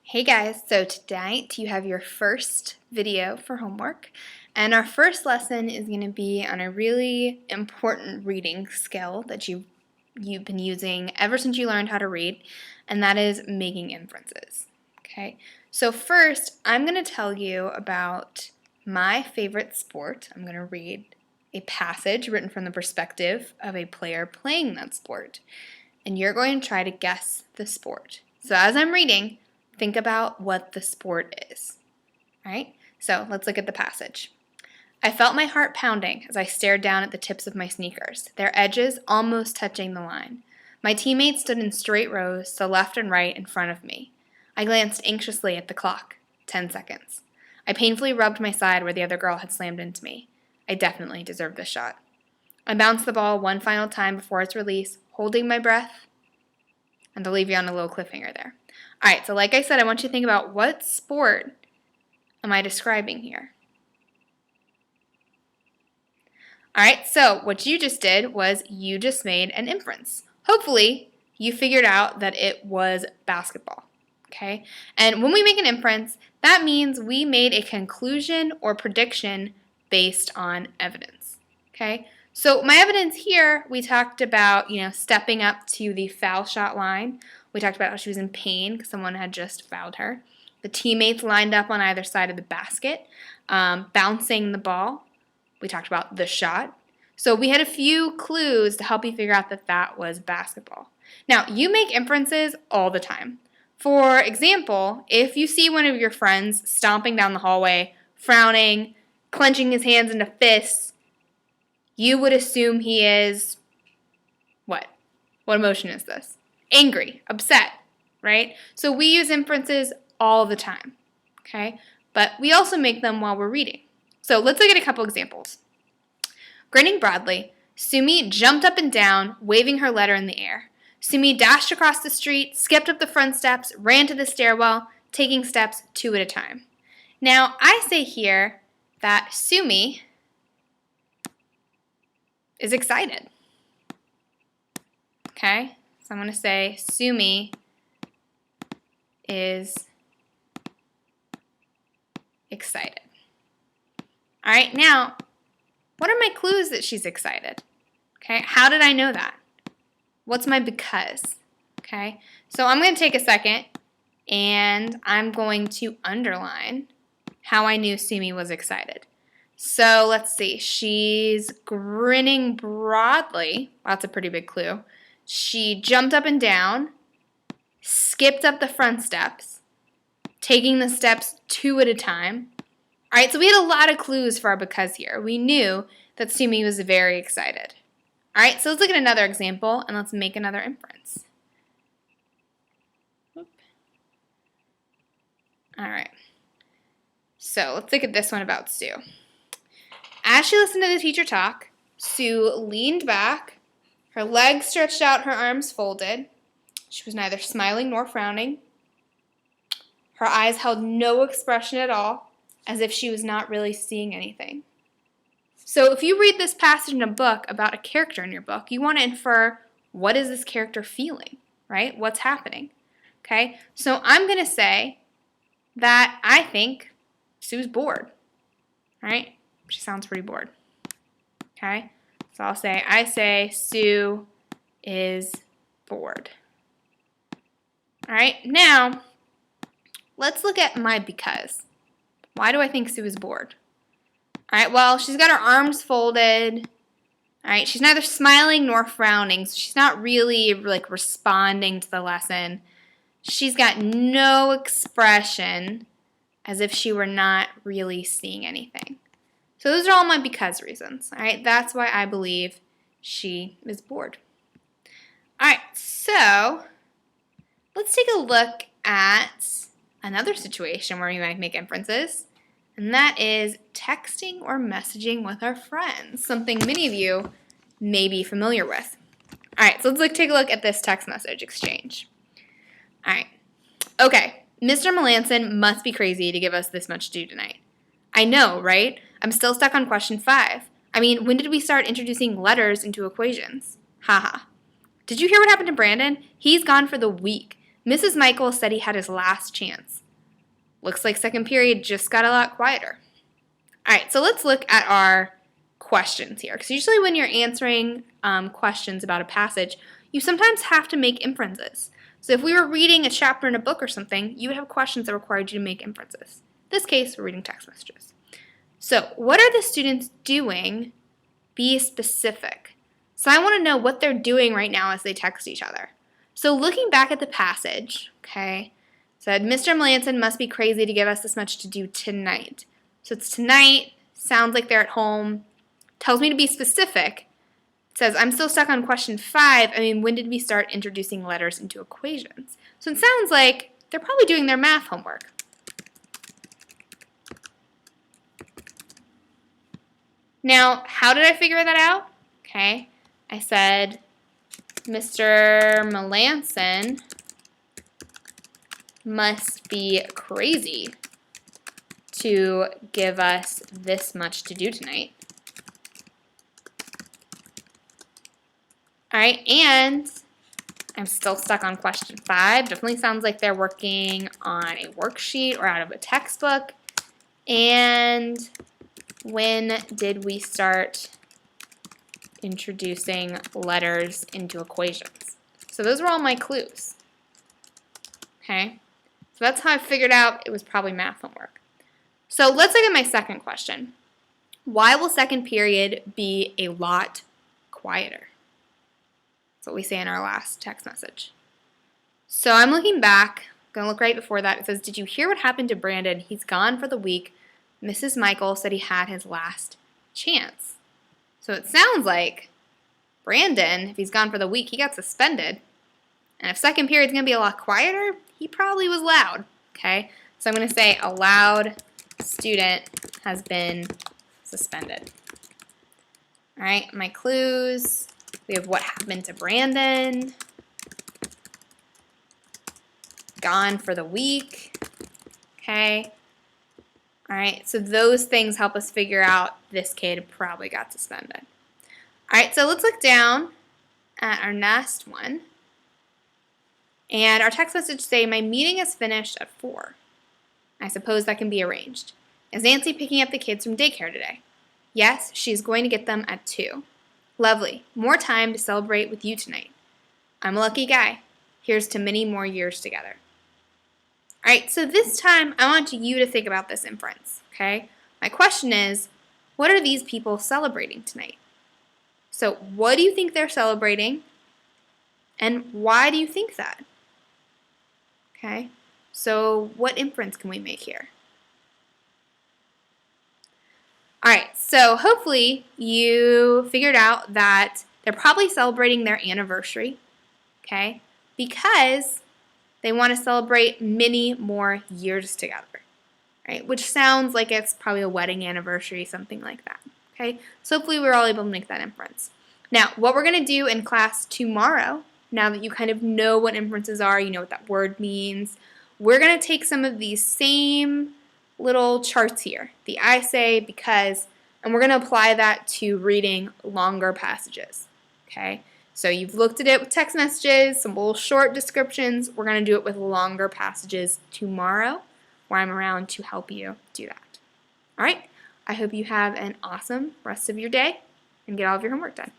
Hey guys, so tonight you have your first video for homework, and our first lesson is going to be on a really important reading skill that you've been using ever since you learned how to read, and that is making inferences. Okay, so first I'm going to tell you about my favorite sport. I'm going to read a passage written from the perspective of a player playing that sport, and you're going to try to guess the sport. So as I'm reading, think about what the sport is. All right? So let's look at the passage. I felt my heart pounding as I stared down at the tips of my sneakers, their edges almost touching the line. My teammates stood in straight rows to left and right in front of me. I glanced anxiously at the clock. 10 seconds. I painfully rubbed my side where the other girl had slammed into me. I definitely deserved this shot. I bounced the ball one final time before its release, holding my breath, and to leave you on a little cliffhanger there. All right, so like I said, I want you to think about what sport am I describing here? All right, so what you just did was you just made an inference. Hopefully, you figured out that it was basketball, okay? And when we make an inference, that means we made a conclusion or prediction based on evidence, okay? So my evidence here, we talked about, stepping up to the foul shot line. We talked about how she was in pain because someone had just fouled her. The teammates lined up on either side of the basket, bouncing the ball. We talked about the shot. So we had a few clues to help you figure out that that was basketball. Now, you make inferences all the time. For example, if you see one of your friends stomping down the hallway, frowning, clenching his hands into fists, you would assume he is what? What emotion is this? Angry, upset, right? So we use inferences all the time, okay? But we also make them while we're reading. So let's look at a couple examples. Grinning broadly, Sumi jumped up and down, waving her letter in the air. Sumi dashed across the street, skipped up the front steps, ran to the stairwell, taking steps 2 at a time. Now, I say here that Sumi is excited, okay? So I'm going to say Sumi is excited. All right, now, what are my clues that she's excited? Okay, how did I know that? What's my because? Okay, so I'm going to take a second and I'm going to underline how I knew Sumi was excited. So let's see, she's grinning broadly. That's a pretty big clue. She jumped up and down, skipped up the front steps, taking the steps 2 at a time. All right, so we had a lot of clues for our because here. We knew that Sumi was very excited. All right, so let's look at another example, and let's make another inference. All right, so let's look at this one about Sue. As she listened to the teacher talk, Sue leaned back, her legs stretched out, her arms folded. She was neither smiling nor frowning. Her eyes held no expression at all, as if she was not really seeing anything. So if you read this passage in a book about a character in your book, you want to infer, what is this character feeling, right? What's happening, okay? So I'm going to say that I think Sue's bored, right? She sounds pretty bored, okay? So I say Sue is bored. All right, now let's look at my because. Why do I think Sue is bored? All right, well, she's got her arms folded. All right, she's neither smiling nor frowning, so she's not really like responding to the lesson. She's got no expression, as if she were not really seeing anything. So those are all my because reasons, all right? That's why I believe she is bored. All right, so let's take a look at another situation where we might make inferences, and that is texting or messaging with our friends, something many of you may be familiar with. All right, so let's take a look at this text message exchange. All right, okay, Mr. Melanson must be crazy to give us this much to do tonight. I know, right? I'm still stuck on question 5. I mean, when did we start introducing letters into equations? Haha. Did you hear what happened to Brandon? He's gone for the week. Mrs. Michael said he had his last chance. Looks like second period just got a lot quieter. All right, so let's look at our questions here. Because usually when you're answering questions about a passage, you sometimes have to make inferences. So if we were reading a chapter in a book or something, you would have questions that required you to make inferences. In this case, we're reading text messages. So what are the students doing? Be specific. So I want to know what they're doing right now as they text each other. So looking back at the passage, okay, said Mr. Melanson must be crazy to give us this much to do tonight. So it's tonight, sounds like they're at home, tells me to be specific. It says, I'm still stuck on question 5. When did we start introducing letters into equations? So it sounds like they're probably doing their math homework. Now, how did I figure that out? Okay, I said Mr. Melanson must be crazy to give us this much to do tonight. All right, and I'm still stuck on question 5. Definitely sounds like they're working on a worksheet or out of a textbook. And when did we start introducing letters into equations? So those were all my clues. Okay, so that's how I figured out it was probably math homework. So let's look at my second question. Why will second period be a lot quieter? That's what we say in our last text message. So I'm looking back, I'm going to look right before that. It says, did you hear what happened to Brandon? He's gone for the week. Mrs. Michael said he had his last chance. So it sounds like Brandon, if he's gone for the week, he got suspended. And if second period's going to be a lot quieter, he probably was loud. Okay, so I'm going to say a loud student has been suspended. All right, my clues. We have what happened to Brandon. Gone for the week. Okay. All right, so those things help us figure out this kid probably got suspended. All right, so let's look down at our next one. And our text message say, my meeting is finished at 4. I suppose that can be arranged. Is Nancy picking up the kids from daycare today? Yes, she's going to get them at 2. Lovely. More time to celebrate with you tonight. I'm a lucky guy. Here's to many more years together. All right, so this time I want you to think about this inference, okay? My question is, what are these people celebrating tonight? So what do you think they're celebrating? And why do you think that? Okay, so what inference can we make here? All right, so hopefully you figured out that they're probably celebrating their anniversary, okay, because they want to celebrate many more years together, right, which sounds like it's probably a wedding anniversary, something like that, okay? So hopefully we're all able to make that inference. Now, what we're going to do in class tomorrow, now that you kind of know what inferences are, you know what that word means, we're going to take some of these same little charts here, the I say, because, and we're going to apply that to reading longer passages, okay? So you've looked at it with text messages, some little short descriptions. We're going to do it with longer passages tomorrow, where I'm around to help you do that. All right, I hope you have an awesome rest of your day and get all of your homework done.